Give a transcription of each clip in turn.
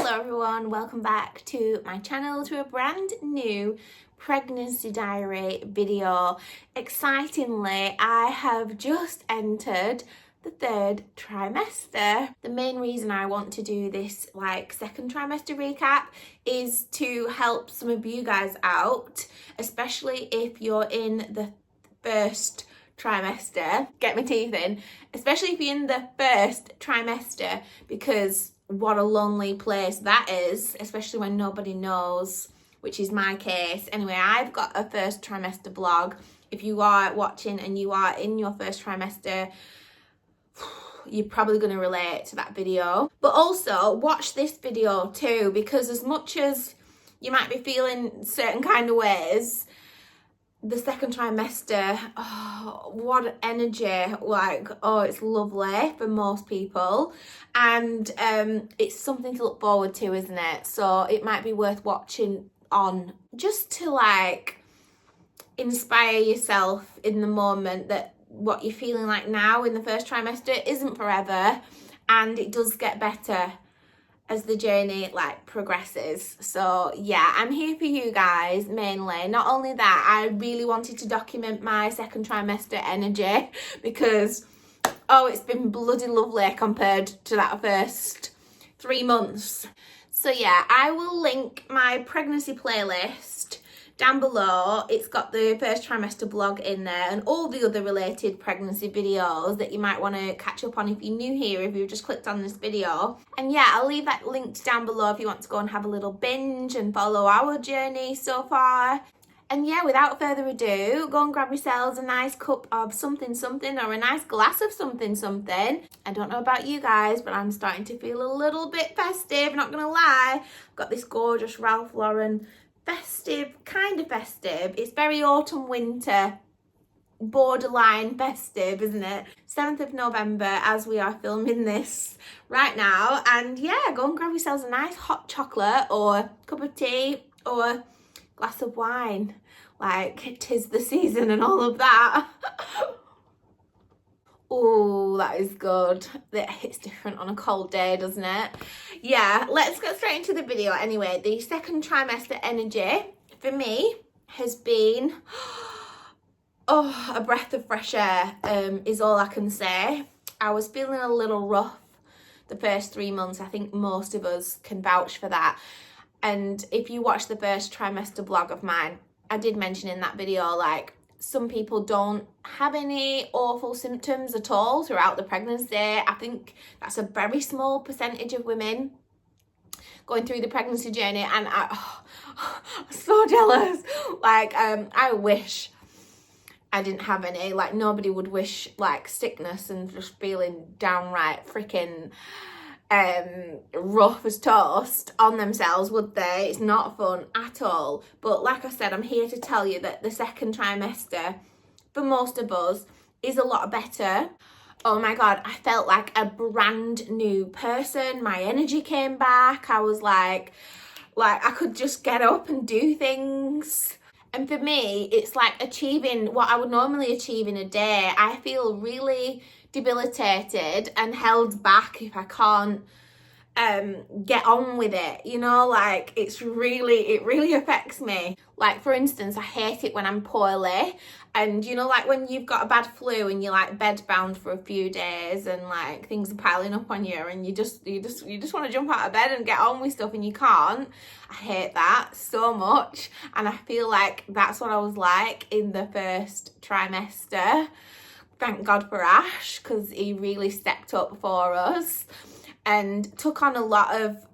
Hello everyone, welcome back to my channel, to a brand new pregnancy diary video. Excitingly, I have just entered the third trimester. The main reason I want to do this second trimester recap is to help some of you guys out, especially if you're in the first trimester. Get my teeth in, especially if you're in the first trimester, because what a lonely place that is, especially when nobody knows, which is my case. Anyway, I've got a first trimester vlog. If you are watching and you are in your first trimester, you're probably going to relate to that video. But also watch this video too, because as much as you might be feeling certain kind of ways, the second trimester, oh, what energy, it's lovely for most people, and it's something to look forward to, isn't it? So it might be worth watching on, just to inspire yourself in the moment that what you're feeling like now in the first trimester isn't forever, and it does get better as the journey progresses. So yeah, I'm here for you guys mainly. Not only that, I really wanted to document my second trimester energy, because it's been bloody lovely compared to that first 3 months. So yeah, I will link my pregnancy playlist down below. It's got the first trimester vlog in there and all the other related pregnancy videos that you might want to catch up on if you're new here, if you've just clicked on this video. And yeah, I'll leave that linked down below if you want to go and have a little binge and follow our journey so far. And yeah, without further ado, go and grab yourselves a nice cup of something or a nice glass of something. I don't know about you guys, but I'm starting to feel a little bit festive, not gonna lie. I've got this gorgeous Ralph Lauren kind of festive. It's very autumn winter, borderline festive, isn't it? 7th of November as we are filming this right now. And yeah, go and grab yourselves a nice hot chocolate or a cup of tea or a glass of wine, like 'tis the season and all of that. Oh, that is good. It hits different on a cold day, doesn't it? Yeah, let's get straight into the video. Anyway, the second trimester energy for me has been a breath of fresh air, is all I can say. I was feeling a little rough the first 3 months. I think most of us can vouch for that. And if you watch the first trimester vlog of mine, I did mention in that video, some people don't have any awful symptoms at all throughout the pregnancy. I think that's a very small percentage of women going through the pregnancy journey, and I'm so jealous. I wish I didn't have any. Nobody would wish sickness and just feeling downright freaking rough as toast on themselves, would they? It's not fun at all. But like I said, I'm here to tell you that the second trimester for most of us is a lot better. Oh my god, I felt like a brand new person. My energy came back. I was like I could just get up and do things. And for me, it's achieving what I would normally achieve in a day. I feel really debilitated and held back if I can't get on with it, it really affects me. For instance, I hate it when I'm poorly, and when you've got a bad flu and you're bed bound for a few days and things are piling up on you and you just want to jump out of bed and get on with stuff and you can't. I hate that so much, and I feel like that's what I was like in the first trimester. Thank God for Ash, because he really stepped up for us and took on a lot of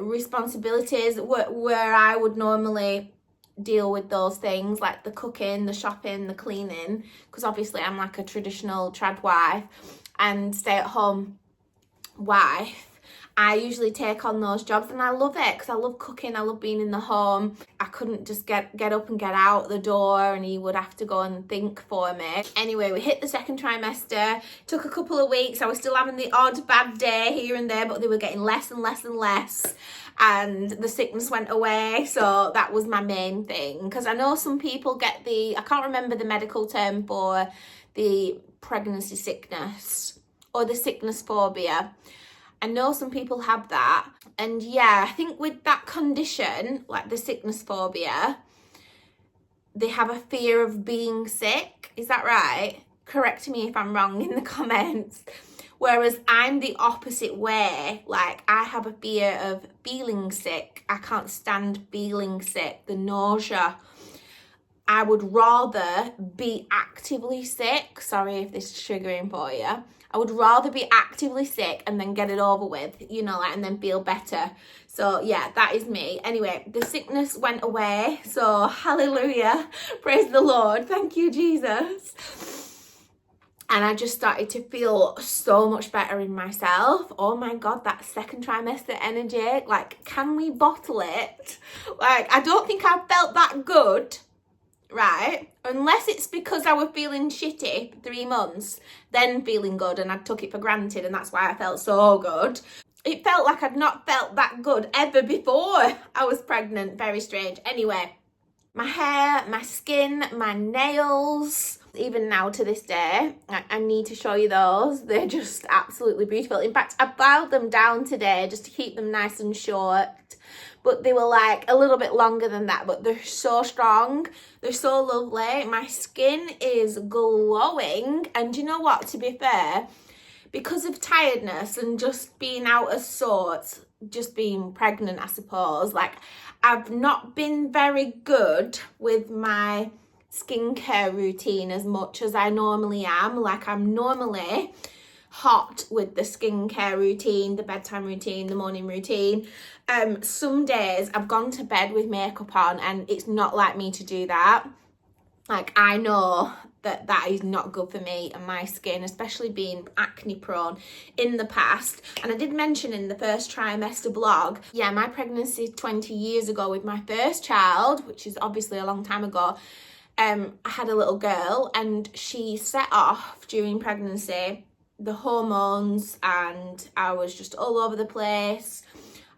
responsibilities where I would normally deal with those things, like the cooking, the shopping, the cleaning, because obviously I'm a traditional trad wife and stay-at-home wife. I usually take on those jobs, and I love it because I love cooking, I love being in the home. I couldn't just get up and get out the door, and he would have to go and think for me. Anyway, we hit the second trimester. Took a couple of weeks. I was still having the odd bad day here and there, but they were getting less and less and less, and the sickness went away. So that was my main thing, because I know some people get I can't remember the medical term for the pregnancy sickness or the sickness phobia. I know some people have that, And yeah, I think with that condition, like the sickness phobia, they have a fear of being sick. Is that right? Correct me if I'm wrong in the comments. Whereas I'm the opposite way. Like, I have a fear of feeling sick. I can't stand feeling sick, the nausea. I would rather be actively sick. Sorry if this is triggering for you. I would rather be actively sick and then get it over with, you know, like, and then feel better. So yeah, that is me. Anyway, the sickness went away. So hallelujah. Praise the Lord. Thank you, Jesus. And I just started to feel so much better in myself. Oh my God, that second trimester energy. Like, can we bottle it? Like, I don't think I felt that good, right? Unless it's because I was feeling shitty for 3 months, then feeling good, and I took it for granted, and that's why I felt so good. It felt like I'd not felt that good ever before I was pregnant. Very strange. Anyway, my hair, my skin, my nails, even now to this day, I need to show you those. They're just absolutely beautiful. In fact, I filed them down today just to keep them nice and short. But they were like a little bit longer than that, but they're so strong. They're so lovely. My skin is glowing. And you know what, to be fair, because of tiredness and just being out of sorts, just being pregnant, I suppose, like, I've not been very good with my skincare routine as much as I normally am. Like, I'm normally hot with the skincare routine, the bedtime routine, the morning routine. Some days I've gone to bed with makeup on, and it's not like me to do that. Like, I know that that is not good for me and my skin, especially being acne prone in the past. And I did mention in the first trimester blog, yeah, my pregnancy 20 years ago with my first child, which is obviously a long time ago, I had a little girl, and she set off during pregnancy, the hormones, and I was just all over the place.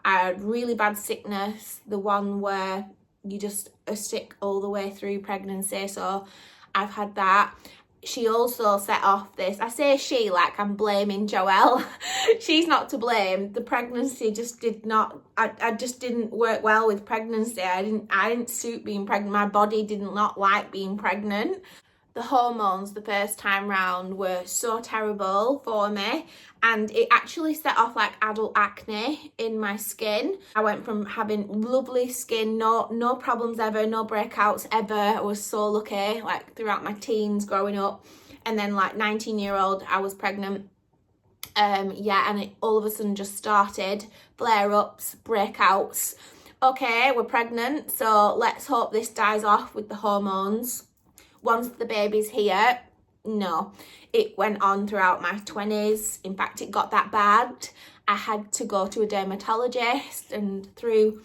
I had really bad sickness, the one where you just are sick all the way through pregnancy. So I've had that. She also set off this, I say she like I'm blaming Joelle. She's not to blame. The pregnancy just did not, I just didn't work well with pregnancy. I didn't suit being pregnant. My body did not like being pregnant. The hormones the first time round were so terrible for me, and it actually set off like adult acne in my skin. I went from having lovely skin, no problems ever, no breakouts ever. I was so lucky, like, throughout my teens growing up, and then like 19-year-old I was pregnant. Yeah, and it all of a sudden just started flare-ups, breakouts. Okay, we're pregnant, so let's hope this dies off with the hormones. Once the baby's here, no, it went on throughout my 20s. In fact, it got that bad. I had to go to a dermatologist and through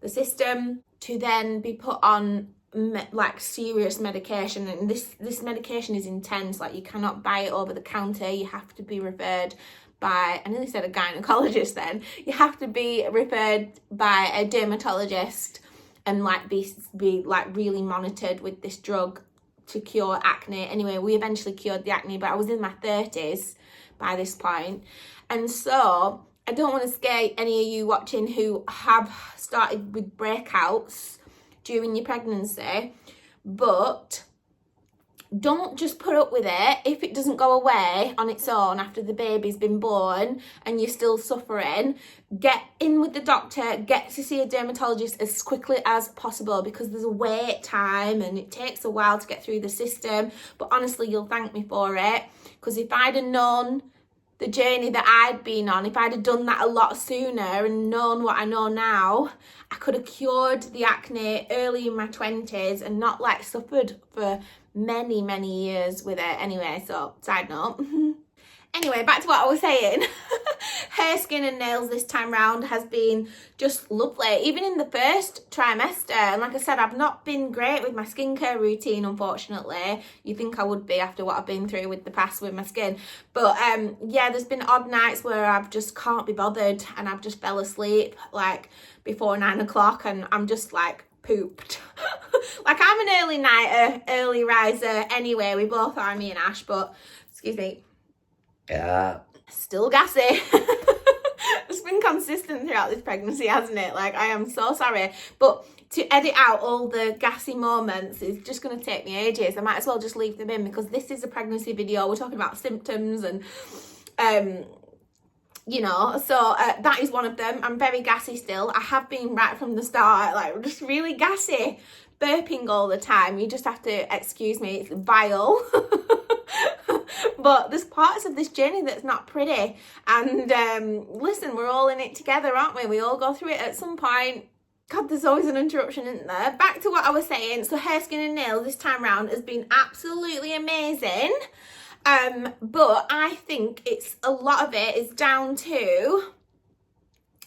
the system to then be put on like serious medication. And this medication is intense. Like, you cannot buy it over the counter. You have to be referred by, I nearly said a gynecologist then. You have to be referred by a dermatologist and like be like really monitored with this drug to cure acne. Anyway, we eventually cured the acne, but I was in my 30s by this point. And so I don't want to scare any of you watching who have started with breakouts during your pregnancy, but don't just put up with it if it doesn't go away on its own after the baby's been born and you're still suffering. Get in with the doctor, get to see a dermatologist as quickly as possible, because there's a wait time and it takes a while to get through the system. But honestly, you'll thank me for it, because if I'd have known the journey that I'd been on, if I'd have done that a lot sooner and known what I know now, I could have cured the acne early in my 20s and not like suffered for many years with it. Anyway, so side note. Anyway, back to what I was saying. Hair, skin and nails this time round has been just lovely, even in the first trimester. And like I said, I've not been great with my skincare routine, unfortunately. You think I would be after what I've been through with the past with my skin. But yeah, there's been odd nights where I've just can't be bothered and I've just fell asleep like before 9 o'clock and I'm just like pooped. Like, I'm an early nighter, early riser anyway. We both are, me and Ash, but excuse me. Yeah. Still gassy. just been consistent throughout this pregnancy, hasn't it? Like, I am so sorry. But to edit out all the gassy moments is just going to take me ages. I might as well just leave them in because this is a pregnancy video. We're talking about symptoms and, you know, so that is one of them. I'm very gassy still. I have been right from the start, like just really gassy, burping all the time. You just have to excuse me, it's vile. But there's parts of this journey that's not pretty. And listen, we're all in it together, aren't we? We all go through it at some point. God, there's always an interruption, isn't there? Back to what I was saying. So hair, skin and nails this time round has been absolutely amazing. But I think it's a lot of it is down to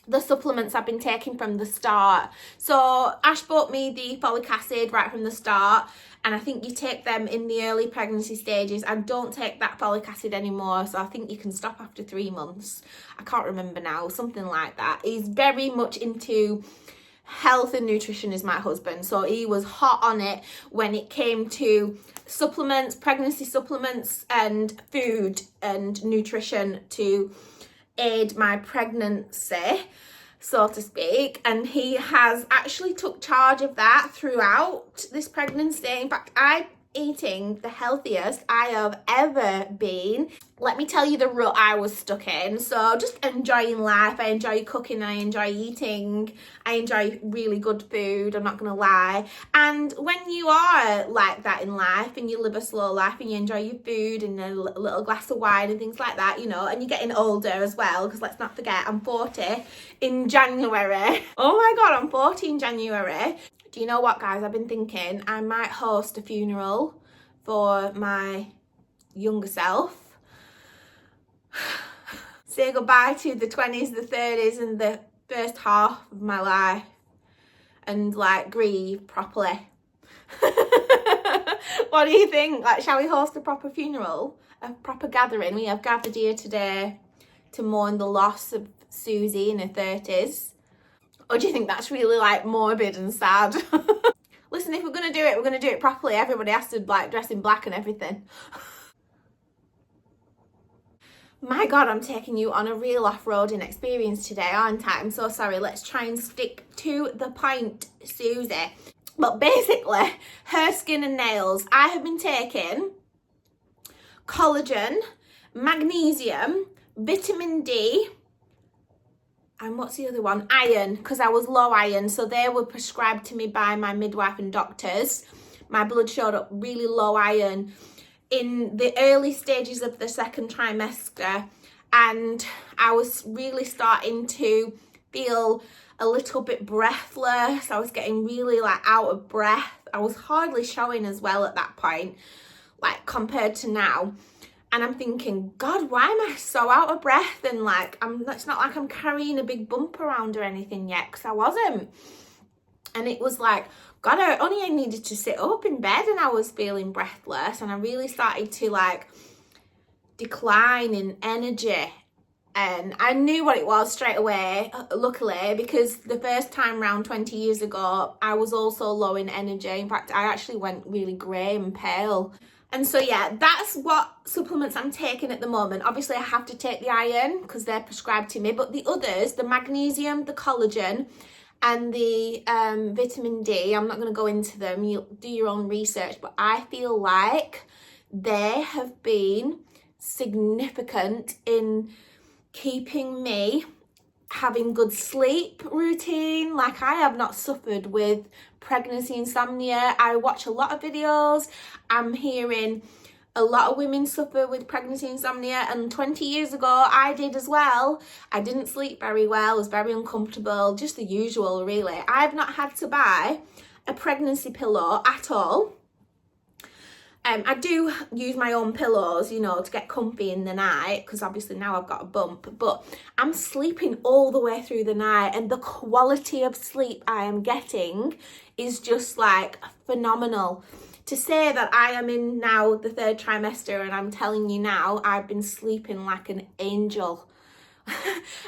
the supplements I've been taking from the start. So Ash bought me the folic acid right from the start, and I think you take them in the early pregnancy stages. I don't take that folic acid anymore, so I think you can stop after 3 months. I can't remember now, something like that. He's very much into health and nutrition, is my husband, so he was hot on it when it came to supplements, pregnancy supplements and food and nutrition to aid my pregnancy, so to speak. And he has actually took charge of that throughout this pregnancy. In fact, I'm eating the healthiest I have ever been. Let me tell you the rut I was stuck in. So just enjoying life. I enjoy cooking, I enjoy eating, I enjoy really good food, I'm not gonna lie. And when you are like that in life and you live a slow life and you enjoy your food and a little glass of wine and things like that, you know, and you're getting older as well, because let's not forget I'm 40 in January. Oh my God, I'm 40 in January. Do you know what, guys? I've been thinking I might host a funeral for my younger self. Say goodbye to the 20s, the 30s and the first half of my life and like grieve properly. What do you think? Like, shall we host a proper funeral? A proper gathering? We have gathered here today to mourn the loss of Suzy in her 30s. Or do you think that's really like morbid and sad? Listen, if we're going to do it, we're going to do it properly. Everybody has to like dress in black and everything. My God, I'm taking you on a real off-roading experience today, aren't I? I'm so sorry. Let's try and stick to the point, Suzy. But basically, her skin and nails. I have been taking collagen, magnesium, vitamin D, and what's the other one? Iron, because I was low iron. So they were prescribed to me by my midwife and doctors. My blood showed up really low iron in the early stages of the second trimester, and I was really starting to feel a little bit breathless. I was getting really like out of breath. I was hardly showing as well at that point, like compared to now. And I'm thinking, God, why am I so out of breath? And like, it's not like I'm carrying a big bump around or anything yet, because I wasn't. And it was like, God, I needed to sit up in bed and I was feeling breathless, and I really started to like decline in energy. And I knew what it was straight away, luckily, because the first time round 20 years ago, I was also low in energy. In fact, I actually went really grey and pale. And so, yeah, that's what supplements I'm taking at the moment. Obviously, I have to take the iron because they're prescribed to me. But the others, the magnesium, the collagen, and the vitamin D, I'm not going to go into them. You'll do your own research. But I feel like they have been significant in keeping me having good sleep routine. Like, I have not suffered with pregnancy insomnia. I watch a lot of videos. I'm hearing a lot of women suffer with pregnancy insomnia, and 20 years ago I did as well. I didn't sleep very well, was very uncomfortable, just the usual really. I've not had to buy a pregnancy pillow at all. I do use my own pillows, you know, to get comfy in the night, because obviously now I've got a bump, but I'm sleeping all the way through the night, and the quality of sleep I am getting is just like phenomenal. To say that I am in now the 3rd trimester and I'm telling you now, I've been sleeping like an angel.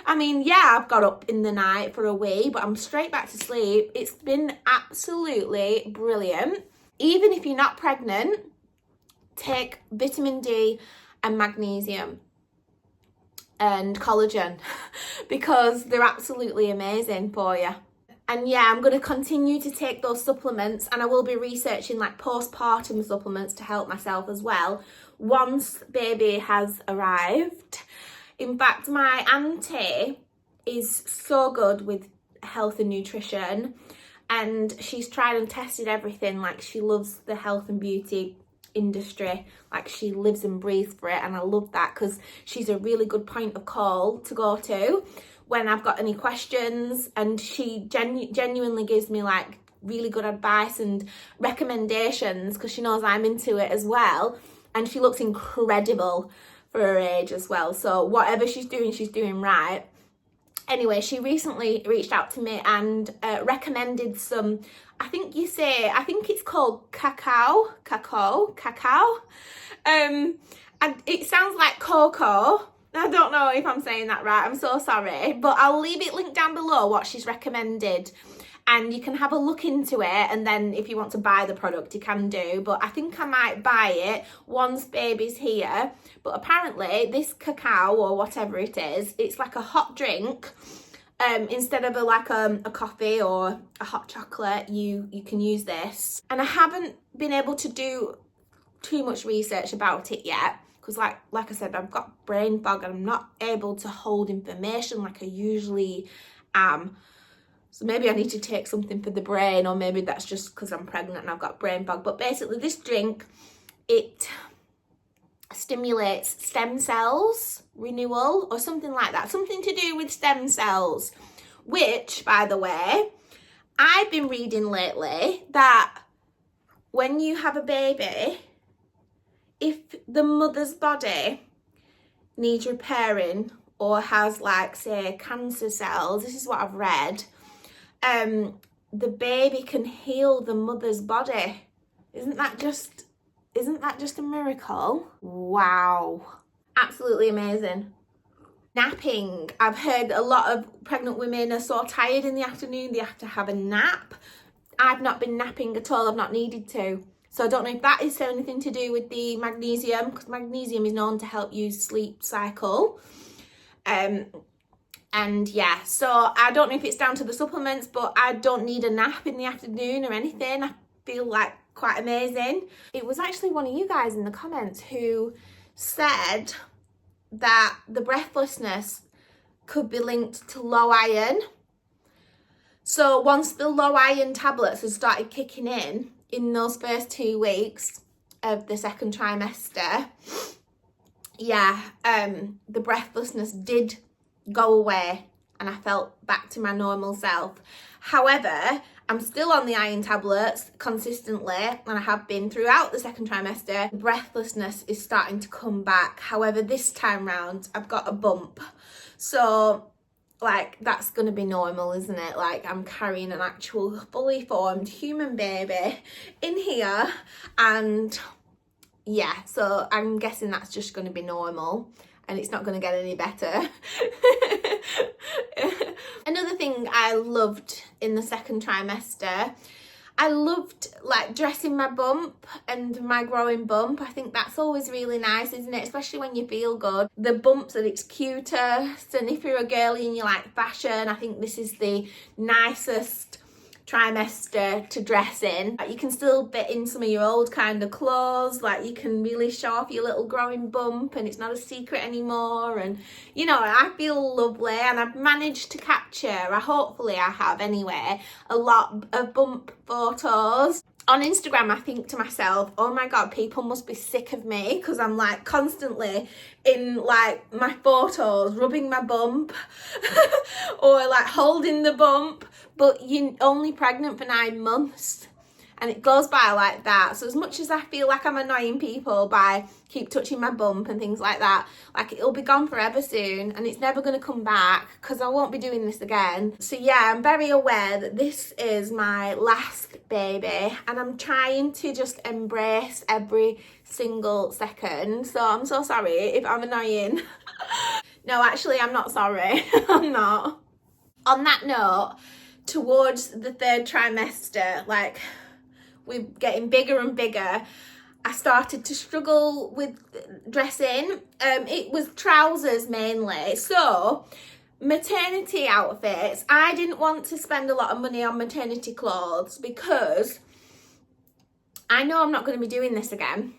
I mean, yeah, I've got up in the night for a wee, but I'm straight back to sleep. It's been absolutely brilliant. Even if you're not pregnant, take vitamin D and magnesium. and collagen because they're absolutely amazing for you. And yeah, I'm going to continue to take those supplements, and I will be researching like postpartum supplements to help myself as well once baby has arrived. In fact, my auntie is so good with health and nutrition, and she's tried and tested everything. Like, she loves the health and beauty industry, like she lives and breathes for it, and I love that because she's a really good point of call to go to when I've got any questions, and she genuinely gives me like really good advice and recommendations because she knows I'm into it as well, and she looks incredible for her age as well, so whatever she's doing right. Anyway, she recently reached out to me and recommended some, I think it's called cacao. And it sounds like cocoa. I don't know if I'm saying that right, I'm so sorry, but I'll leave it linked down below what she's recommended, and you can have a look into it, and then if you want to buy the product you can do, but I think I might buy it once baby's here. But apparently this cacao or whatever it is, it's like a hot drink. Instead of a coffee or a hot chocolate, you can use this. And I haven't been able to do too much research about it yet because like I said, I've got brain fog and I'm not able to hold information like I usually am. So maybe I need to take something for the brain, or maybe that's just because I'm pregnant and I've got brain fog. But basically this drink, it stimulates stem cells renewal or something like that. Something to do with stem cells, which, by the way, I've been reading lately that when you have a baby, if the mother's body needs repairing or has like, say, cancer cells, this is what I've read, the baby can heal the mother's body. Isn't that just a miracle? Wow. Absolutely amazing. Napping. I've heard a lot of pregnant women are so tired in the afternoon, they have to have a nap. I've not been napping at all, I've not needed to. So I don't know if that is anything to do with the magnesium, because magnesium is known to help you sleep cycle. And yeah, so I don't know if it's down to the supplements, but I don't need a nap in the afternoon or anything. I feel like quite amazing. It was actually one of you guys in the comments who said that the breathlessness could be linked to low iron. So once the low iron tablets had started kicking in those first 2 weeks of the second trimester, yeah, the breathlessness did go away and I felt back to my normal self. However, I'm still on the iron tablets consistently, and I have been throughout the second trimester. Breathlessness is starting to come back. However, this time round, I've got a bump. So, like, that's going to be normal, isn't it? Like, I'm carrying an actual fully formed human baby in here. And, yeah, so I'm guessing that's just going to be normal. And it's not going to get any better. Another thing I loved in the second trimester, I loved like dressing my bump and my growing bump. I think that's always really nice, isn't it? Especially when you feel good. The bumps at its cutest, and if you're a girly and you like fashion, I think this is the nicest trimester to dress in. Like, you can still fit in some of your old kind of clothes, like you can really show off your little growing bump and it's not a secret anymore, and you know, I feel lovely. And I've managed to capture, hopefully I have anyway, a lot of bump photos on Instagram. I think to myself, oh my god, people must be sick of me because I'm like constantly in like my photos rubbing my bump or like holding the bump, but you're only pregnant for 9 months and it goes by like that. So as much as I feel like I'm annoying people by keep touching my bump and things like that, like it'll be gone forever soon and it's never going to come back because I won't be doing this again. So yeah, I'm very aware that this is my last baby and I'm trying to just embrace every single second. So I'm so sorry if I'm annoying. No, actually I'm not sorry. I'm not. On that note, towards the third trimester, like we're getting bigger and bigger, I started to struggle with dressing. It was trousers mainly. So maternity outfits, I didn't want to spend a lot of money on maternity clothes because I know I'm not going to be doing this again.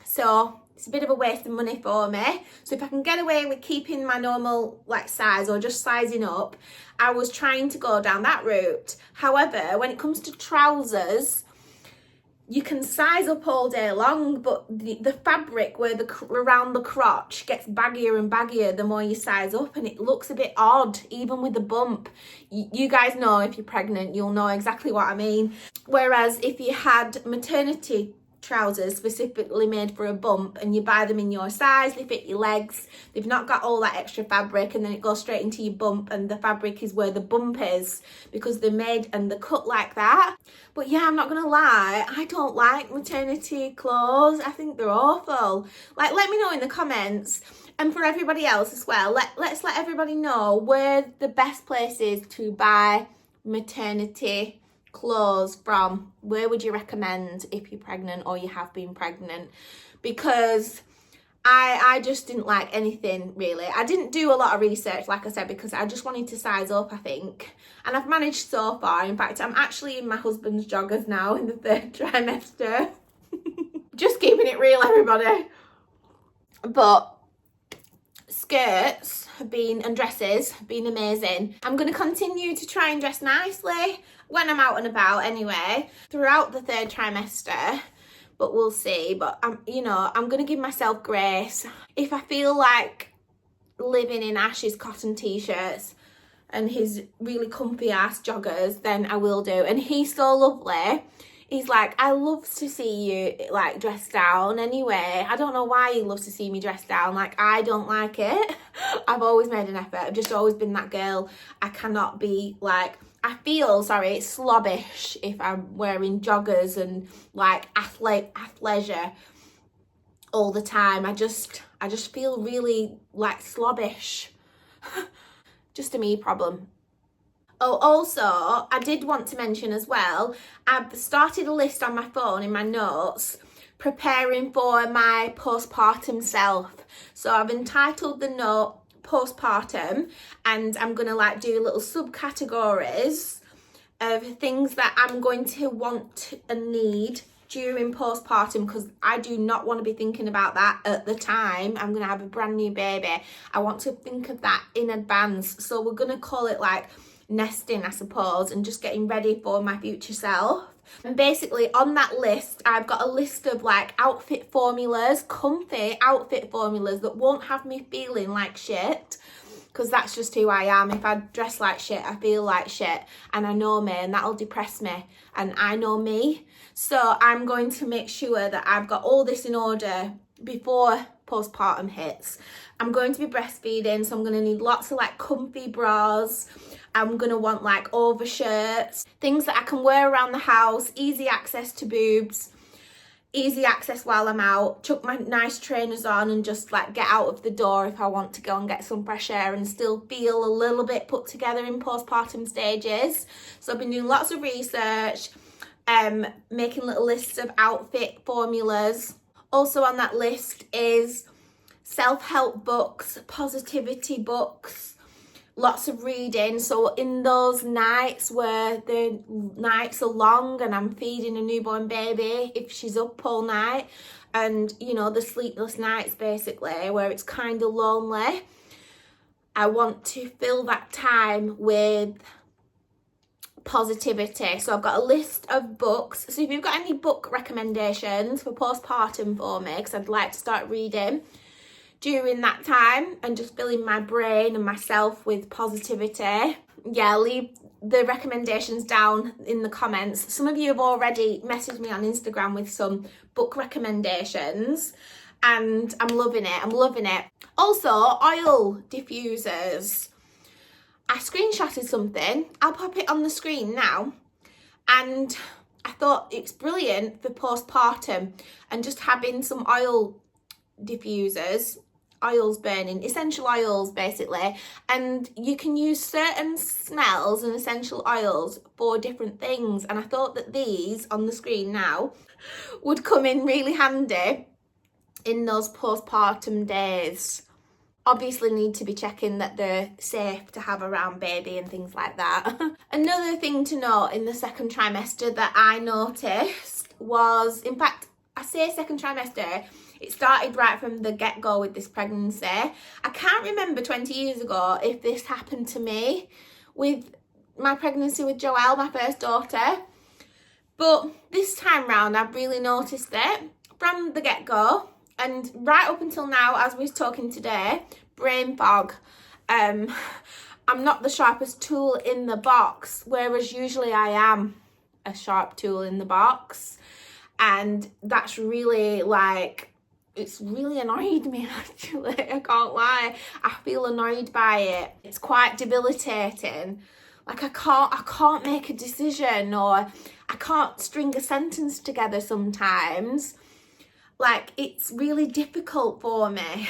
So it's a bit of a waste of money for me. So if I can get away with keeping my normal like size or just sizing up, I was trying to go down that route. However, when it comes to trousers, you can size up all day long, but the fabric where around the crotch gets baggier and baggier the more you size up, and it looks a bit odd, even with the bump. You guys know, if you're pregnant, you'll know exactly what I mean. Whereas if you had maternity trousers specifically made for a bump and you buy them in your size, they fit your legs, they've not got all that extra fabric, and then it goes straight into your bump, and the fabric is where the bump is because they're made and they're cut like that. But yeah, I'm not gonna lie, I don't like maternity clothes. I think they're awful. Like, let me know in the comments, and for everybody else as well, let's let everybody know where the best place is to buy maternity clothes from. Where would you recommend if you're pregnant or you have been pregnant? Because I just didn't like anything really. I didn't do a lot of research, like I said, because I just wanted to size up, I think, and I've managed so far. In fact, I'm actually in my husband's joggers now in the 3rd trimester. Just keeping it real, everybody. But skirts have been, and dresses have been amazing. I'm going to continue to try and dress nicely when I'm out and about anyway throughout the 3rd trimester, but we'll see. But I'm going to give myself grace. If I feel like living in Ash's cotton t-shirts and his really comfy ass joggers, then I will do. And he's so lovely. He's like, I love to see you like dressed down anyway. I don't know why he loves to see me dressed down. Like, I don't like it. I've always made an effort. I've just always been that girl. I cannot be like, I feel, slobbish if I'm wearing joggers and like athleisure all the time. I just feel really like slobbish. Just a me problem. Oh, also, I did want to mention as well, I've started a list on my phone in my notes preparing for my postpartum self. So I've entitled the note postpartum, and I'm going to like do little subcategories of things that I'm going to want and need during postpartum, because I do not want to be thinking about that at the time I'm going to have a brand new baby. I want to think of that in advance. So we're going to call it like nesting, I suppose, and just getting ready for my future self. And basically on that list, I've got a list of like outfit formulas, comfy outfit formulas that won't have me feeling like shit, because that's just who I am. If I dress like shit, I feel like shit, and I know me, and that'll depress me, and I know me. So I'm going to make sure that I've got all this in order before postpartum hits. I'm going to be breastfeeding, so I'm going to need lots of like comfy bras. I'm going to want like overshirts, things that I can wear around the house, easy access to boobs, easy access while I'm out, chuck my nice trainers on and just like get out of the door if I want to go and get some fresh air and still feel a little bit put together in postpartum stages. So I've been doing lots of research, making little lists of outfit formulas. Also on that list is self-help books, positivity books, lots of reading. So in those nights where the nights are long and I'm feeding a newborn baby, if she's up all night, and the sleepless nights basically where it's kind of lonely, I want to fill that time with positivity. So I've got a list of books. So if you've got any book recommendations for postpartum for me, because I'd like to start reading during that time and just filling my brain and myself with positivity. Yeah, leave the recommendations down in the comments. Some of you have already messaged me on Instagram with some book recommendations, and I'm loving it. Also, oil diffusers. I screenshotted something. I'll pop it on the screen now. And I thought it's brilliant for postpartum, and just having some oil diffusers oils burning, essential oils basically, and you can use certain smells and essential oils for different things, and I thought that these on the screen now would come in really handy in those postpartum days. Obviously need to be checking that they're safe to have around baby and things like that. Another thing to note in the second trimester that I noticed was, in fact, I say second trimester, it started right from the get-go with this pregnancy. I can't remember 20 years ago if this happened to me with my pregnancy with Joelle, my first daughter. But this time round, I've really noticed it from the get-go. And right up until now, as we're talking today, brain fog. I'm not the sharpest tool in the box, whereas usually I am a sharp tool in the box. And that's really it's really annoyed me actually, I can't lie. I feel annoyed by it. It's quite debilitating. Like I can't make a decision, or I can't string a sentence together sometimes. Like, it's really difficult for me.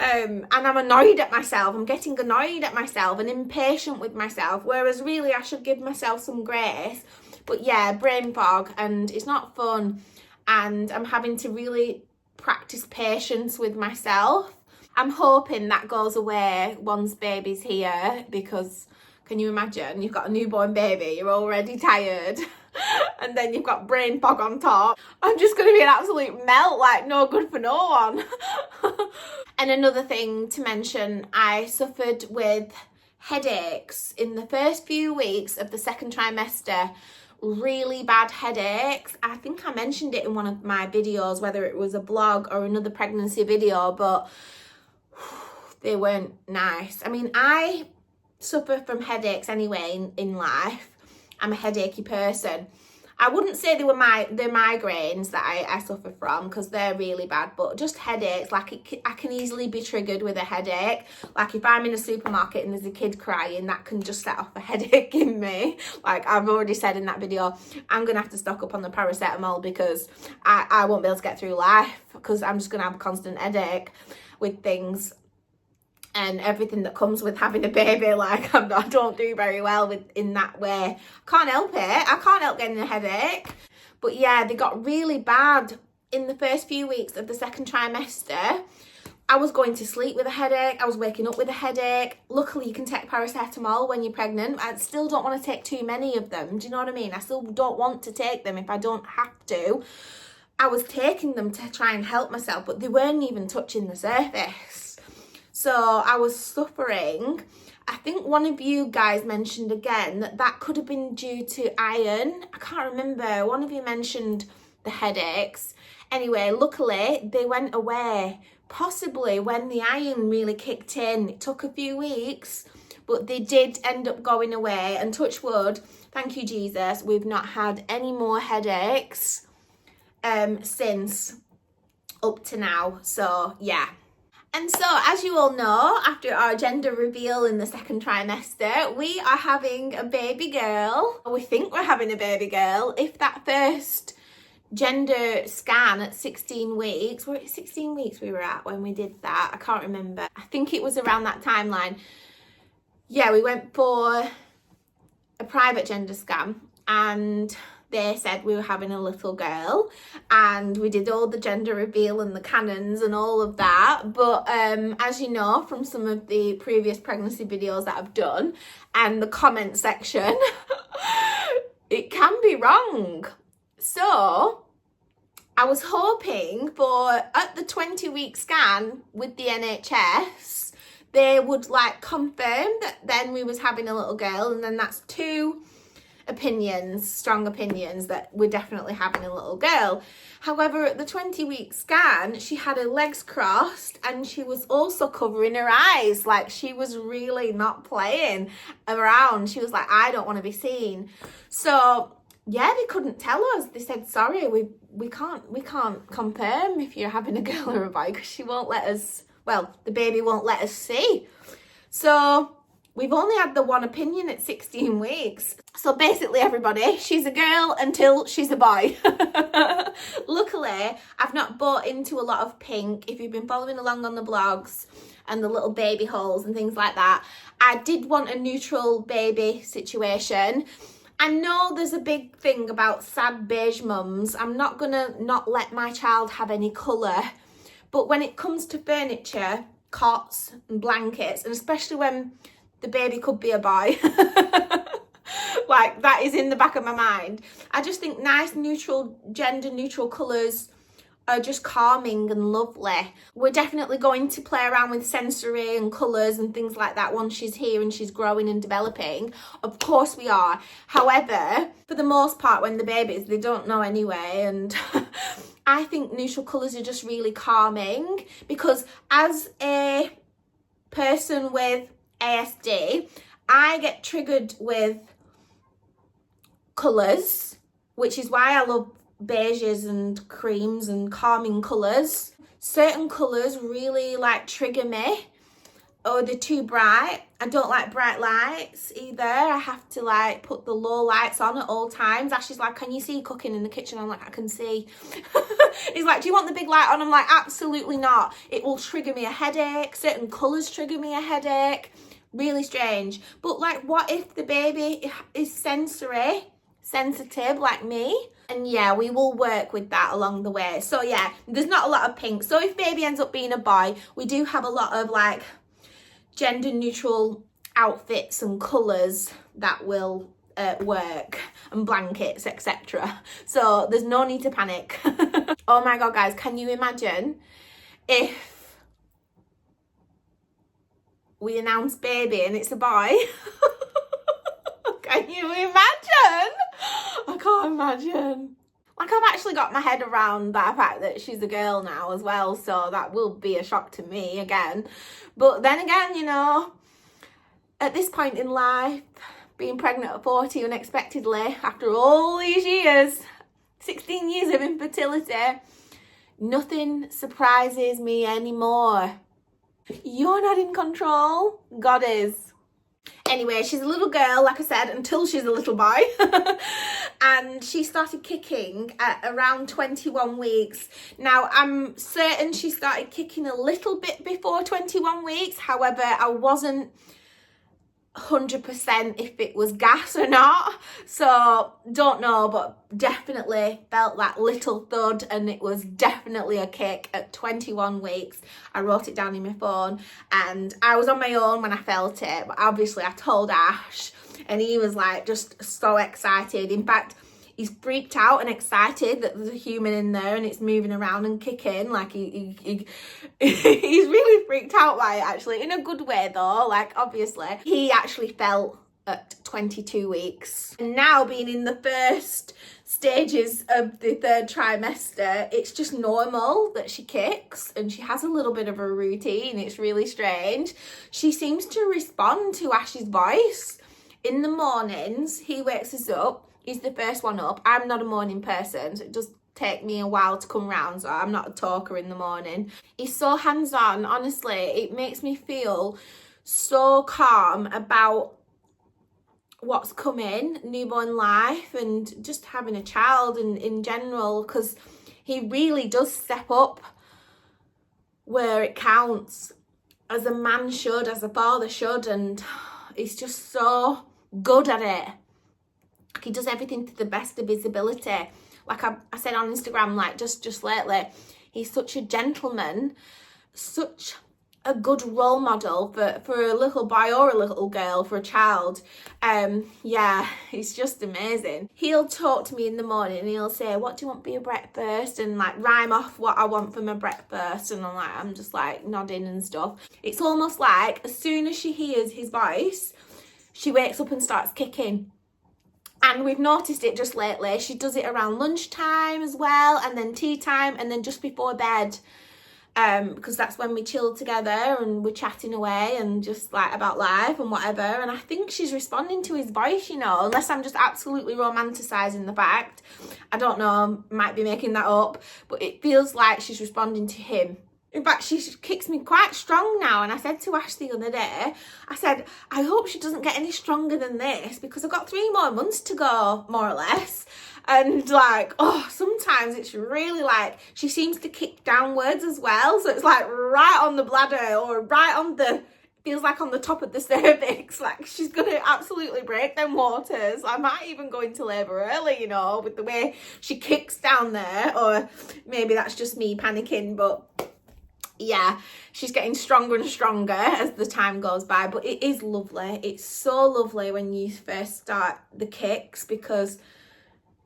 And I'm annoyed at myself. I'm getting annoyed at myself and impatient with myself, whereas really I should give myself some grace. But yeah, brain fog, and it's not fun. And I'm having to really practice patience with myself. I'm hoping that goes away once baby's here, because can you imagine? You've got a newborn baby, you're already tired. And then you've got brain fog on top. I'm just going to be an absolute melt, like no good for no one. And another thing to mention, I suffered with headaches in the first few weeks of the second trimester. Really bad headaches. I think I mentioned it in one of my videos, whether it was a blog or another pregnancy video, but they weren't nice. I mean, I suffer from headaches anyway in life. I'm a headachy person. I wouldn't say they're migraines that I suffer from, because they're really bad, but just headaches. Like I can easily be triggered with a headache. Like if I'm in a supermarket and there's a kid crying, that can just set off a headache in me. Like I've already said in that video, I'm going to have to stock up on the paracetamol, because I won't be able to get through life, because I'm just going to have a constant headache with things. And everything that comes with having a baby, like I don't do very well in that way. I can't help it. I can't help getting a headache. But yeah, they got really bad in the first few weeks of the second trimester. I was going to sleep with a headache. I was waking up with a headache. Luckily, you can take paracetamol when you're pregnant. I still don't want to take too many of them. Do you know what I mean? I still don't want to take them if I don't have to. I was taking them to try and help myself, but they weren't even touching the surface. So I was suffering. I think one of you guys mentioned again that could have been due to iron. I can't remember. One of you mentioned the headaches. Anyway, luckily they went away. Possibly when the iron really kicked in. It took a few weeks, but they did end up going away. And touch wood, thank you Jesus, we've not had any more headaches since up to now. So yeah. And so, as you all know, after our gender reveal in the second trimester, we are having a baby girl. We think we're having a baby girl. If that first gender scan at 16 weeks, were it 16 weeks we were at when we did that? I can't remember. I think it was around that timeline. Yeah, we went for a private gender scan, and they said we were having a little girl, and we did all the gender reveal and the cannons and all of that. But as you know from some of the previous pregnancy videos that I've done and the comment section, it can be wrong. So I was hoping for, at the 20-week scan with the NHS, they would like confirm that then we was having a little girl, and then that's two strong opinions that we're definitely having a little girl. However, at the 20-week scan, she had her legs crossed and she was also covering her eyes. Like, she was really not playing around. She was like, I don't want to be seen. So yeah, they couldn't tell us. They said, sorry, we can't confirm if you're having a girl or a boy, because she won't let us, well, the baby won't let us see. So we've only had the one opinion at 16 weeks. So basically everybody, she's a girl until she's a boy. Luckily, I've not bought into a lot of pink. If you've been following along on the blogs and the little baby holes and things like that, I did want a neutral baby situation. I know there's a big thing about sad beige mums. I'm not gonna not let my child have any colour. But when it comes to furniture, cots and blankets, and especially when the baby could be a boy, like that is in the back of my mind, I just think nice neutral, gender neutral colours are just calming and lovely. We're definitely going to play around with sensory and colours and things like that once she's here and she's growing and developing. Of course we are. However, for the most part, when the babies, they don't know anyway, and I think neutral colours are just really calming, because as a person with ASD, I get triggered with colours, which is why I love beiges and creams and calming colours. Certain colours really like trigger me, or they're too bright. I don't like bright lights either. I have to like put the low lights on at all times. Ashley's like, can you see cooking in the kitchen? I'm like, I can see. He's like, do you want the big light on? I'm like, absolutely not. It will trigger me a headache. Certain colours trigger me a headache. Really strange. But like, what if the baby is sensory sensitive like me? And yeah, we will work with that along the way. So yeah, there's not a lot of pink. So if baby ends up being a boy, we do have a lot of like gender neutral outfits and colours that will work, and blankets, etc. So there's no need to panic. Oh my god, guys, can you imagine if we announce baby and it's a boy? Can you imagine? I can't imagine. Like, I've actually got my head around that fact that she's a girl now as well, so that will be a shock to me again. But then again, you know, at this point in life, being pregnant at 40 unexpectedly after all these years, 16 years of infertility, nothing surprises me anymore. You're not in control, God is. Anyway, she's a little girl, like I said, until she's a little boy. And she started kicking at around 21 weeks. Now, I'm certain she started kicking a little bit before 21 weeks. However, I wasn't 100% if it was gas or not. So, don't know, but definitely felt that little thud, and it was definitely a kick at 21 weeks. I wrote it down in my phone, and I was on my own when I felt it, but obviously I told Ash, and he was like just so excited. In fact, he's freaked out and excited that there's a human in there and it's moving around and kicking. Like he's really freaked out by it, actually, in a good way though. Like, obviously he actually felt at 22 weeks. And now, being in the first stages of the third trimester, it's just normal that she kicks, and she has a little bit of a routine. It's really strange. She seems to respond to Ash's voice. In the mornings, he wakes us up. He's the first one up. I'm not a morning person, so it does take me a while to come round, so I'm not a talker in the morning. He's so hands-on. Honestly, it makes me feel so calm about what's coming, newborn life, and just having a child and in general, because he really does step up where it counts, as a man should, as a father should, and he's just so good at it. He does everything to the best of his ability. Like I said on Instagram, like just lately, he's such a gentleman, such a good role model for a little boy or a little girl, for a child. Yeah, he's just amazing. He'll talk to me in the morning and he'll say, what do you want for your breakfast? And like rhyme off what I want for my breakfast. And I'm just like nodding and stuff. It's almost like as soon as she hears his voice, she wakes up and starts kicking. And we've noticed it just lately. She does it around lunchtime as well, and then tea time, and then just before bed. Because that's when we chill together and we're chatting away and just like about life and whatever. And I think she's responding to his voice, you know, unless I'm just absolutely romanticising the fact. I don't know, might be making that up, but it feels like she's responding to him. In fact, she kicks me quite strong now. And I said to Ash the other day, I said, I hope she doesn't get any stronger than this, because I've got 3 more months to go, more or less. And like, oh, sometimes it's really like, she seems to kick downwards as well. So it's like right on the bladder, or right on the, feels like on the top of the cervix. Like she's going to absolutely break them waters. I might even go into labour early, you know, with the way she kicks down there. Or maybe that's just me panicking, but yeah, she's getting stronger and stronger as the time goes by. But it is lovely. It's so lovely when you first start the kicks, because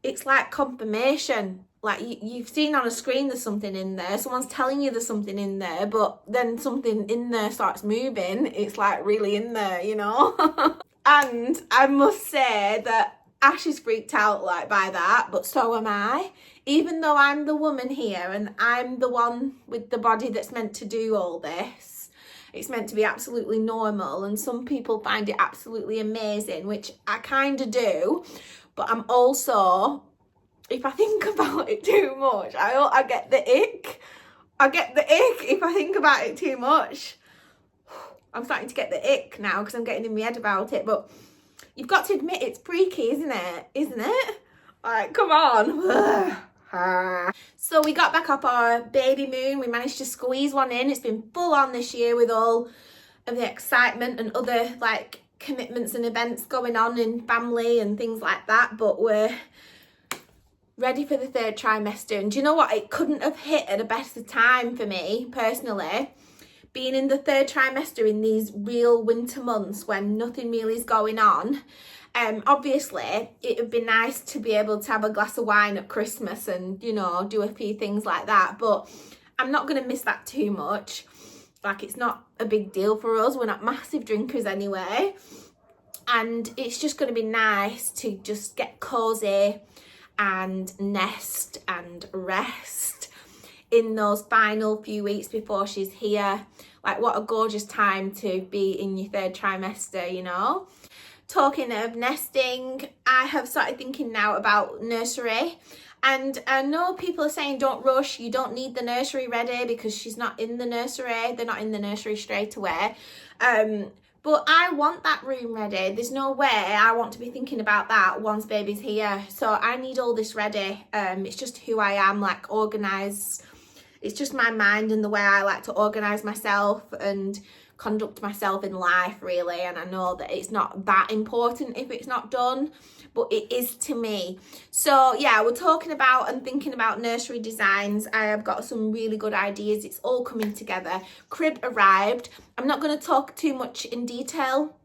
it's like confirmation. Like you've seen on a screen there's something in there, someone's telling you there's something in there, but then something in there starts moving. It's like really in there, you know. And I must say that Ash is freaked out like by that, but so am I. Even though I'm the woman here and I'm the one with the body that's meant to do all this, it's meant to be absolutely normal, and some people find it absolutely amazing, which I kind of do. But I'm also, if I think about it too much, I get the ick. I get the ick if I think about it too much. I'm starting to get the ick now because I'm getting in my head about it. But you've got to admit it's freaky, isn't it? Isn't it? Like, come on. So we got back up our baby moon. We managed to squeeze one in. It's been full on this year with all of the excitement and other like commitments and events going on in family and things like that. But we're ready for the 3rd trimester. And do you know what? It couldn't have hit at a better time for me personally. Being in the 3rd trimester in these real winter months when nothing really is going on. Obviously it would be nice to be able to have a glass of wine at Christmas and, you know, do a few things like that, but I'm not going to miss that too much. Like, it's not a big deal for us. We're not massive drinkers anyway, and it's just going to be nice to just get cozy and nest and rest in those final few weeks before she's here. Like, what a gorgeous time to be in your 3rd trimester, you know. Talking of nesting, I have started thinking now about nursery, and I know people are saying don't rush, you don't need the nursery ready because she's not in the nursery, they're not in the nursery straight away. But I want that room ready. There's no way I want to be thinking about that once baby's here. So I need all this ready. It's just who I am, like organised. It's just my mind and the way I like to organise myself and conduct myself in life, really. And I know that it's not that important if it's not done, but it is to me. So yeah, we're talking about and thinking about nursery designs. I have got some really good ideas. It's all coming together. Crib arrived. I'm not going to talk too much in detail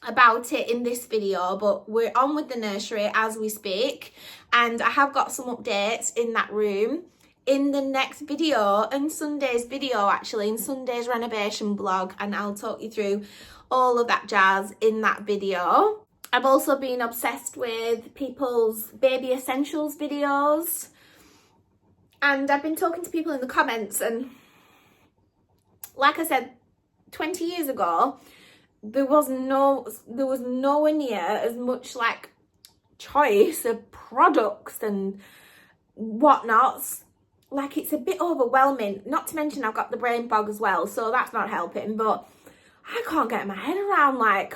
about it in this video, but we're on with the nursery as we speak, and I have got some updates in that room in the next video, and Sunday's video actually, in Sunday's renovation vlog, and I'll talk you through all of that jazz in that video. I've also been obsessed with people's baby essentials videos, and I've been talking to people in the comments, and like I said, 20 years ago there was nowhere near as much like choice of products and whatnots. Like, it's a bit overwhelming, not to mention I've got the brain fog as well, so that's not helping. But I can't get my head around like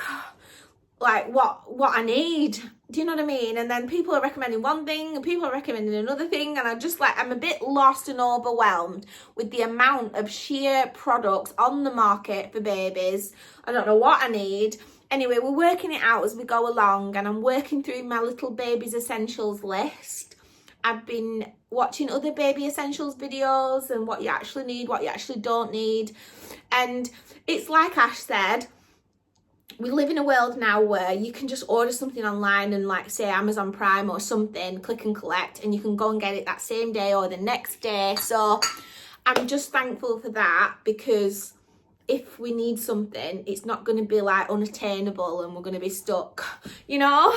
what I need. Do you know what I mean? And then people are recommending one thing and people are recommending another thing, and I'm a bit lost and overwhelmed with the amount of sheer products on the market for babies. I don't know what I need. Anyway, we're working it out as we go along, and I'm working through my little baby's essentials list. I've been watching other baby essentials videos and what you actually need, what you actually don't need. And it's like Ash said, we live in a world now where you can just order something online and, like, say Amazon Prime or something, click and collect, and you can go and get it that same day or the next day. So I'm just thankful for that, because if we need something, it's not going to be like unattainable and we're going to be stuck, you know.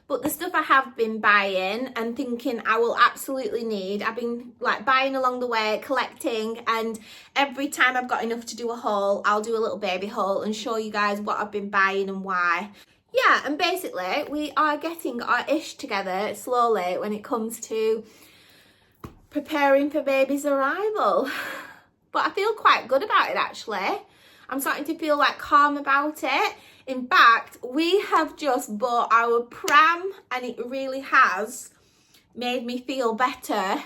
But the stuff I have been buying and thinking I will absolutely need, I've been like buying along the way, collecting, and every time I've got enough to do a haul, I'll do a little baby haul and show you guys what I've been buying and why. Yeah, and basically we are getting our ish together slowly when it comes to preparing for baby's arrival. but I feel quite good about it actually. I'm starting to feel like calm about it. In fact, we have just bought our pram and it really has made me feel better.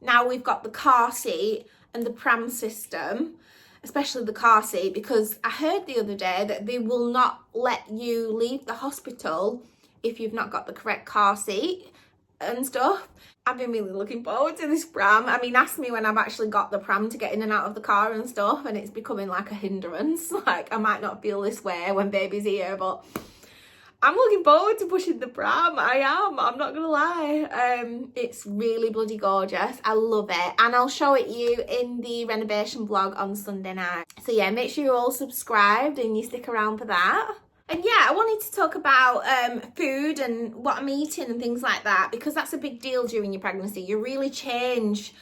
Now we've got the car seat and the pram system, especially the car seat, because I heard the other day that they will not let you leave the hospital if you've not got the correct car seat and stuff. I've been really looking forward to this pram. I mean, ask me when I've actually got the pram to get in and out of the car and stuff, and it's becoming like a hindrance. Like, I might not feel this way when baby's here, but I'm looking forward to pushing the pram. I'm not gonna lie. It's really bloody gorgeous. I love it, and I'll show it you in the renovation vlog on Sunday night. So yeah, make sure you're all subscribed and you stick around for that. And yeah, I wanted to talk about food and what I'm eating and things like that, because that's a big deal during your pregnancy. You really change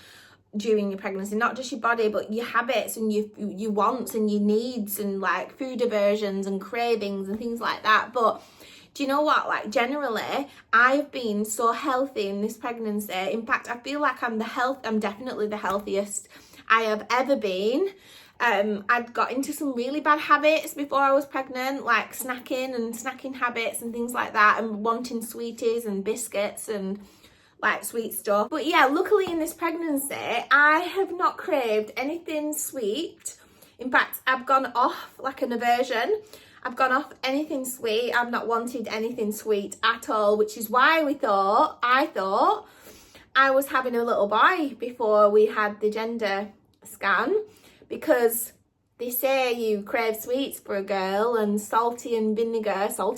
during your pregnancy, not just your body, but your habits and your wants and your needs, and like food aversions and cravings and things like that. But do you know what? Like, generally, I've been so healthy in this pregnancy. In fact, I feel like I'm definitely the healthiest I have ever been. I'd got into some really bad habits before I was pregnant, like snacking habits and things like that, and wanting sweeties and biscuits and like sweet stuff. But yeah, luckily in this pregnancy, I have not craved anything sweet. In fact, I've gone off like an aversion. I've gone off anything sweet. I've not wanted anything sweet at all, which is why I thought I was having a little boy before we had the gender scan, because they say you crave sweets for a girl and salt and vinegar for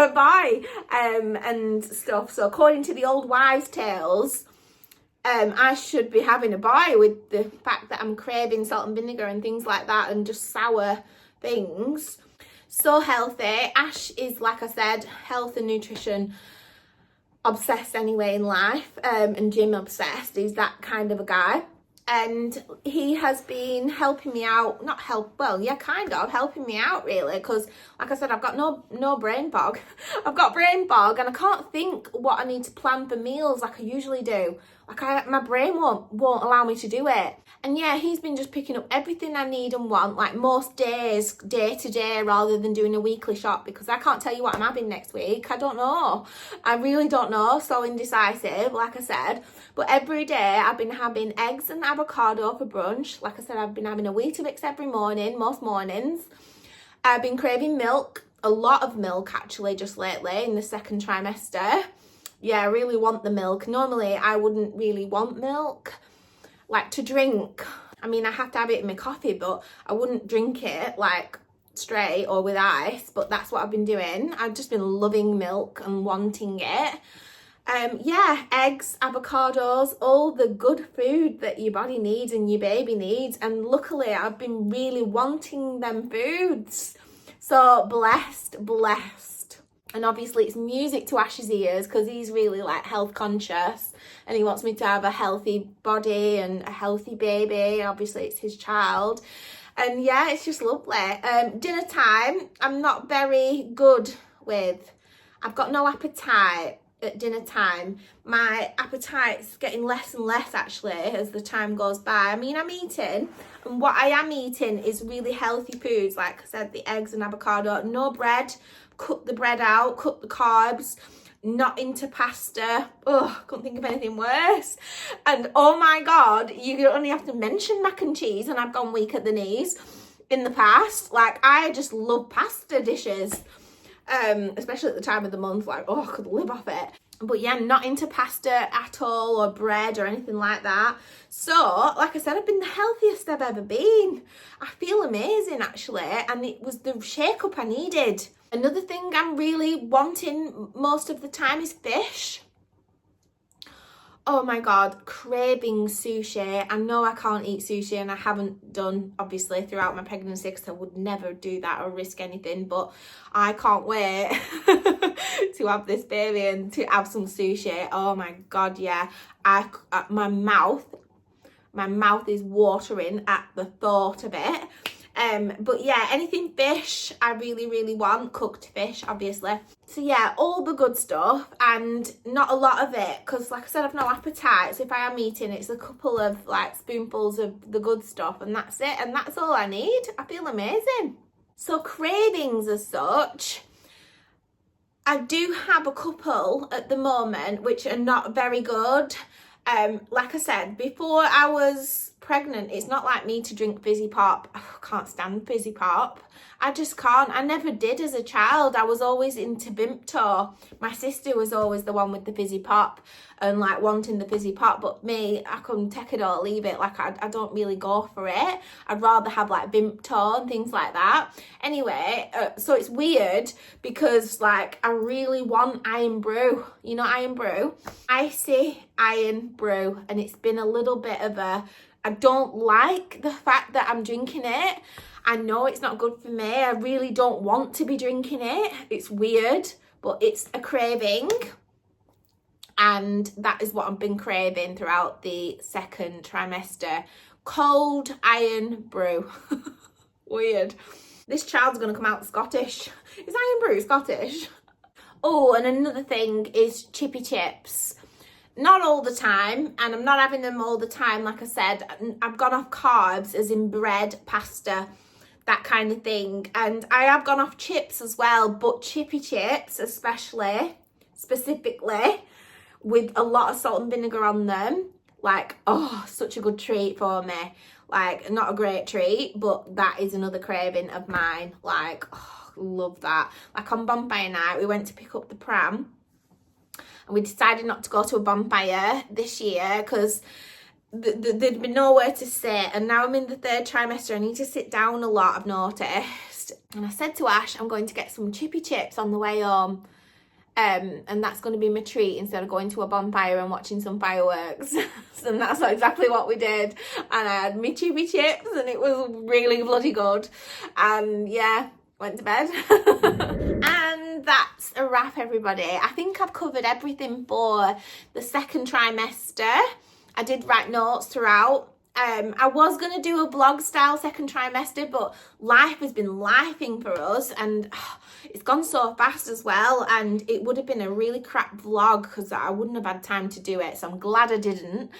a boy, and stuff. So according to the old wives' tales, I should be having a boy, with the fact that I'm craving salt and vinegar and things like that, and just sour things. So healthy. Ash is, like I said, health and nutrition obsessed anyway in life, and gym obsessed. He's that kind of a guy. And he has been helping me out, helping me out really, because like I said, I've got no brain fog. I've got brain fog and I can't think what I need to plan for meals like I usually do. Like my brain won't allow me to do it. And yeah, he's been just picking up everything I need and want, like most days, day to day, rather than doing a weekly shop, because I can't tell you what I'm having next week. I don't know. I really don't know. So indecisive, like I said. But every day I've been having eggs and avocado for brunch. Like I said, I've been having a Weetabix every morning, most mornings. I've been craving milk, a lot of milk actually, just lately in the second trimester. Yeah, I really want the milk. Normally I wouldn't really want milk, like to drink. I mean, I have to have it in my coffee, but I wouldn't drink it like straight or with ice, but that's what I've been doing. I've just been loving milk and wanting it. Yeah, eggs, avocados, all the good food that your body needs and your baby needs. And luckily I've been really wanting them foods. So blessed. And obviously it's music to Ash's ears, because he's really like health conscious and he wants me to have a healthy body and a healthy baby. Obviously it's his child. And yeah, it's just lovely. Dinner time, I'm not very good with. I've got no appetite at dinner time. My appetite's getting less and less actually as the time goes by. I mean, I'm eating, and what I am eating is really healthy foods. Like I said, the eggs and avocado, no bread. Cut the bread out, cut the carbs, not into pasta. Oh, couldn't think of anything worse. And oh my God, you only have to mention mac and cheese and I've gone weak at the knees in the past. Like, I just love pasta dishes, especially at the time of the month. Like, oh, I could live off it. But yeah, not into pasta at all, or bread or anything like that. So, like I said, I've been the healthiest I've ever been. I feel amazing actually, and it was the shake-up I needed. Another thing I'm really wanting most of the time is fish. Oh my God, craving sushi. I know I can't eat sushi, and I haven't done obviously throughout my pregnancy, because I would never do that or risk anything, but I can't wait to have this baby and to have some sushi. Oh my God, yeah. My mouth is watering at the thought of it. But yeah, anything fish I really want, cooked fish obviously. So yeah, all the good stuff, and not a lot of it because like I said, I've no appetite, so if I am eating, it's a couple of like spoonfuls of the good stuff and that's it, and that's all I need. I feel amazing. So cravings as such, I do have a couple at the moment which are not very good. Like I said, before I was pregnant, it's not like me to drink fizzy pop. I can't stand fizzy pop. I just can't. I never did as a child. I was always into Vimto. My sister was always the one with the fizzy pop and like wanting the fizzy pop, but me, I couldn't take it or leave it. Like I don't really go for it. I'd rather have like Vimto and things like that. Anyway, so it's weird because like I really want Iron Brew. You know Iron Brew? Icy Iron Brew, and it's been a little bit of a, I don't like the fact that I'm drinking it. I know it's not good for me. I really don't want to be drinking it. It's weird, but it's a craving. And that is what I've been craving throughout the second trimester. Cold Iron Brew. Weird. This child's going to come out Scottish. Is Iron Brew Scottish? Oh, and another thing is chippy chips. Not all the time, and I'm not having them all the time. Like I said, I've gone off carbs, as in bread, pasta, that kind of thing. And I have gone off chips as well, but chippy chips specifically, with a lot of salt and vinegar on them, like, oh, such a good treat for me. Like, not a great treat, but that is another craving of mine. Like, oh, love that. Like on bonfire night, we went to pick up the pram, and we decided not to go to a bonfire this year because there'd be nowhere to sit. And now I'm in the third trimester, I need to sit down a lot, I've noticed. And I said to Ash, I'm going to get some chippy chips on the way home. And that's going to be my treat instead of going to a bonfire and watching some fireworks. And that's exactly what we did. And I had my chippy chips and it was really bloody good. And yeah, went to bed. And that's a wrap, everybody. I think I've covered everything for the second trimester. I did write notes throughout. I was going to do a vlog style second trimester, but life has been lifing for us, and it's gone so fast as well, and it would have been a really crap vlog because I wouldn't have had time to do it. So I'm glad I didn't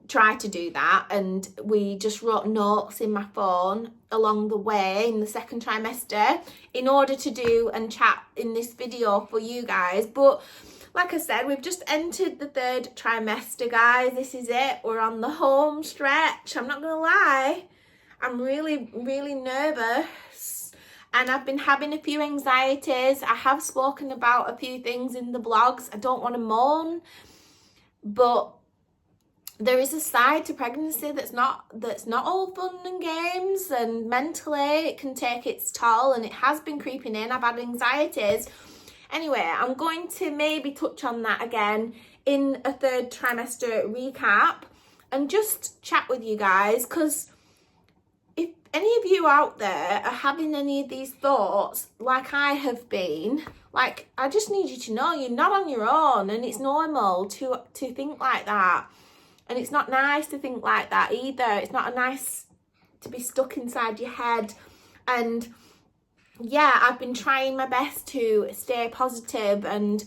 try to do that, and we just wrote notes in my phone along the way in the second trimester in order to do and chat in this video for you guys. But like I said, we've just entered the third trimester, guys. This is it. We're on the home stretch. I'm not going to lie. I'm really nervous. And I've been having a few anxieties. I have spoken about a few things in the blogs. I don't want to moan. But there is a side to pregnancy that's not all fun and games. And mentally, it can take its toll. And it has been creeping in. I've had anxieties. Anyway, I'm going to maybe touch on that again in a third trimester recap and just chat with you guys, because if any of you out there are having any of these thoughts like I have been, like, I just need you to know you're not on your own, and it's normal to think like that. And it's not nice to think like that either. It's not nice to be stuck inside your head. And yeah, I've been trying my best to stay positive, and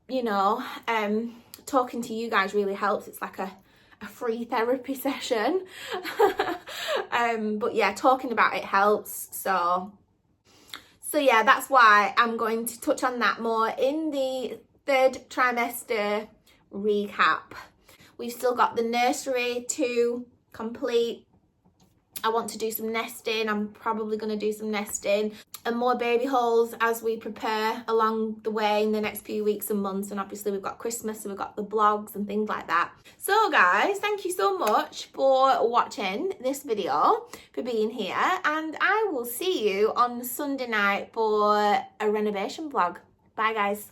you know, talking to you guys really helps. It's like a free therapy session. But yeah, talking about it helps. So yeah, that's why I'm going to touch on that more in the third trimester recap. We've still got the nursery to complete. I want to do some nesting. I'm probably going to do some nesting and more baby hauls as we prepare along the way in the next few weeks and months. And obviously we've got Christmas, so we've got the vlogs and things like that. So guys, thank you so much for watching this video, for being here, and I will see you on Sunday night for a renovation vlog. Bye guys.